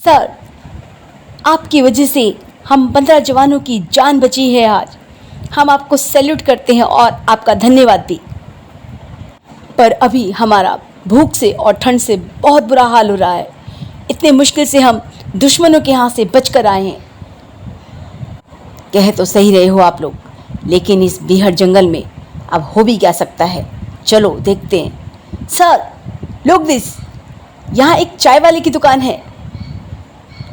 Sir, आपकी वजह से हम 15 जवानों की जान बची है आज। हम आपको सैल्यूट करते हैं और आपका धन्यवाद भी। पर अभी हमारा भूख से और ठंड से बहुत बुरा हाल हो रहा है। इतने मुश्किल से हम दुश्मनों के हाथ से बचकर आए हैं। कह तो सही रहे हो आप लोग, लेकिन इस बीहड़ जंगल में अब हो भी क्या सकता है। चलो देखते हैं। सर, लुक दिस, यहाँ एक चाय वाले की दुकान है।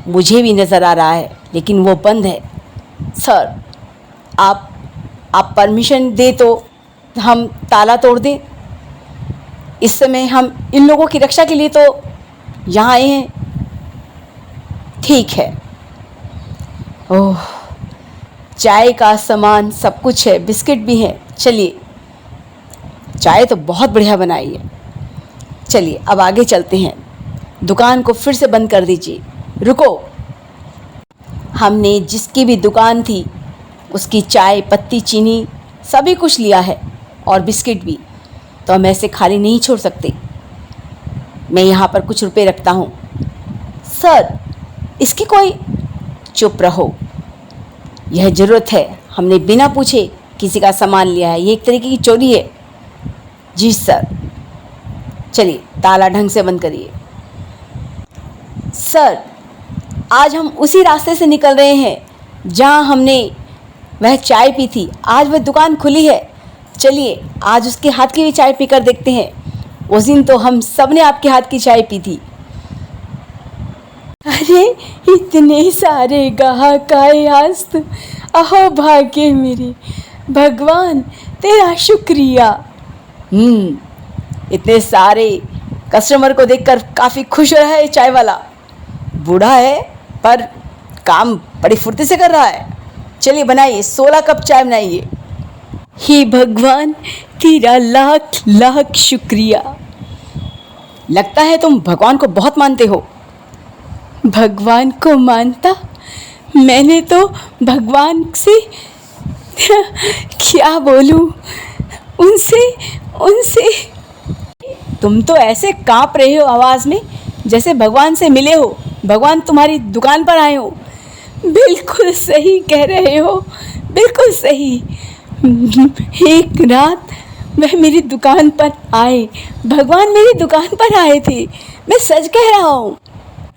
मुझे भी नज़र आ रहा है, लेकिन वो बंद है। सर, आप परमिशन दे तो हम ताला तोड़ दें। इस समय हम इन लोगों की रक्षा के लिए तो यहाँ आए हैं। ठीक है। ओह, चाय का सामान सब कुछ है, बिस्किट भी है। चलिए, चाय तो बहुत बढ़िया बनाई है। चलिए अब आगे चलते हैं। दुकान को फिर से बंद कर दीजिए। रुको, हमने जिसकी भी दुकान थी उसकी चाय पत्ती चीनी सभी कुछ लिया है और बिस्किट भी, तो हम ऐसे खाली नहीं छोड़ सकते। मैं यहाँ पर कुछ रुपए रखता हूँ। सर, इसकी कोई... चुप रहो, यह ज़रूरत है। हमने बिना पूछे किसी का सामान लिया है, ये एक तरीके की चोरी है। जी सर। चलिए ताला ढंग से बंद करिए। सर, आज हम उसी रास्ते से निकल रहे हैं जहाँ हमने वह चाय पी थी। आज वह दुकान खुली है। चलिए आज उसके हाथ की भी चाय पीकर देखते हैं। उस दिन तो हम सब ने आपके हाथ की चाय पी थी। अरे इतने सारे ग्राहक आए आज तो। अहो भाग्य मेरे, भगवान तेरा शुक्रिया। इतने सारे कस्टमर को देखकर काफ़ी खुश हो रहा है चाय वाला। बूढ़ा है पर काम बड़ी फुर्ती से कर रहा है। चलिए बनाइए, 16 कप चाय बनाइए। हे भगवान, तेरा लाख लाख शुक्रिया। लगता है तुम भगवान को बहुत मानते हो। भगवान को मानता? मैंने तो भगवान से क्या बोलूं, उनसे तुम तो ऐसे कांप रहे हो आवाज़ में जैसे भगवान से मिले हो, भगवान तुम्हारी दुकान पर आए हो। बिल्कुल सही कह रहे हो, बिल्कुल सही। एक रात वह मेरी दुकान पर आए, भगवान मेरी दुकान पर आए थे। मैं सच कह रहा हूँ।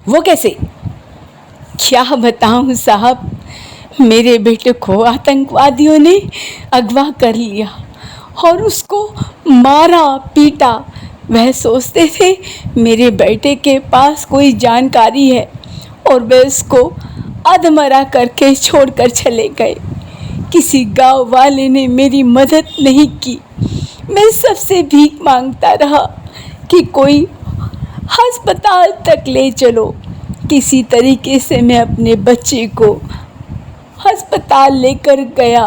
वो कैसे? क्या बताऊँ साहब, मेरे बेटे को आतंकवादियों ने अगवा कर लिया और उसको मारा पीटा। वह सोचते थे मेरे बेटे के पास कोई जानकारी है और वे उसको अधमरा करके छोड़कर चले गए। किसी गांव वाले ने मेरी मदद नहीं की। मैं सबसे भीख मांगता रहा कि कोई अस्पताल तक ले चलो। किसी तरीके से मैं अपने बच्चे को अस्पताल लेकर गया।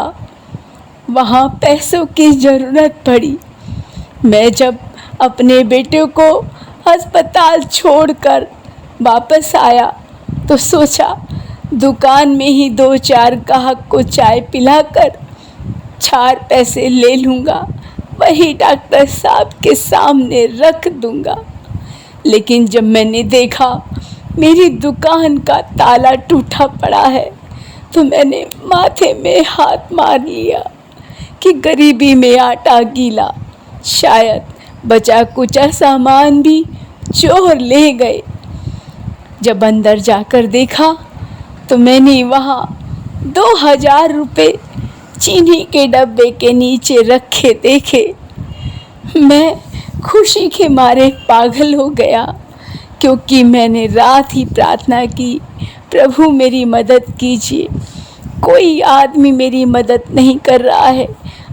वहाँ पैसों की ज़रूरत पड़ी। मैं जब अपने बेटे को अस्पताल छोड़कर वापस आया तो सोचा दुकान में ही 2-4 ग्राहक को चाय पिलाकर 4 पैसे ले लूँगा, वही डॉक्टर साहब के सामने रख दूँगा। लेकिन जब मैंने देखा मेरी दुकान का ताला टूटा पड़ा है तो मैंने माथे में हाथ मार लिया कि गरीबी में आटा गीला। शायद बचा कुचा सामान भी चोर ले गए। जब अंदर जाकर देखा तो मैंने वहाँ 2000 रुपये चीनी के डब्बे के नीचे रखे देखे। मैं खुशी के मारे पागल हो गया, क्योंकि मैंने रात ही प्रार्थना की, प्रभु मेरी मदद कीजिए। कोई आदमी मेरी मदद नहीं कर रहा है,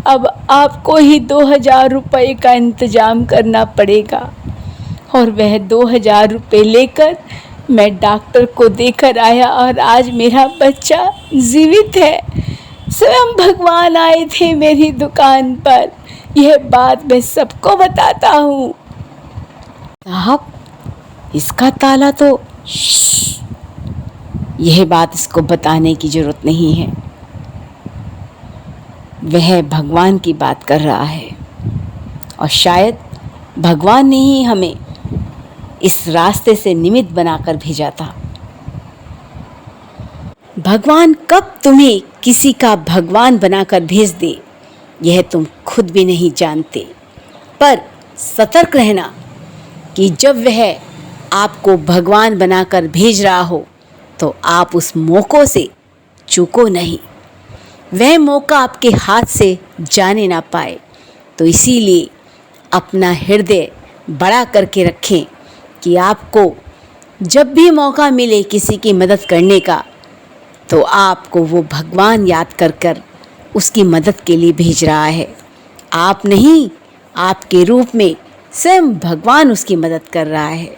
अब आपको ही 2000 रुपये का इंतज़ाम करना पड़ेगा। और वह 2000 रुपये लेकर मैं डॉक्टर को देकर आया और आज मेरा बच्चा जीवित है। स्वयं भगवान आए थे मेरी दुकान पर। यह बात मैं सबको बताता हूँ। साहब, इसका ताला तो... यह बात इसको बताने की ज़रूरत नहीं है। वह भगवान की बात कर रहा है और शायद भगवान ने ही हमें इस रास्ते से निमित्त बनाकर भेजा था। भगवान कब तुम्हें किसी का भगवान बनाकर भेज दे, यह तुम खुद भी नहीं जानते। पर सतर्क रहना कि जब वह आपको भगवान बनाकर भेज रहा हो तो आप उस मौक़ों से चूको नहीं, वह मौका आपके हाथ से जाने ना पाए। तो इसीलिए अपना हृदय बड़ा करके रखें कि आपको जब भी मौका मिले किसी की मदद करने का, तो आपको वो भगवान याद कर कर उसकी मदद के लिए भेज रहा है। आप नहीं, आपके रूप में स्वयं भगवान उसकी मदद कर रहा है।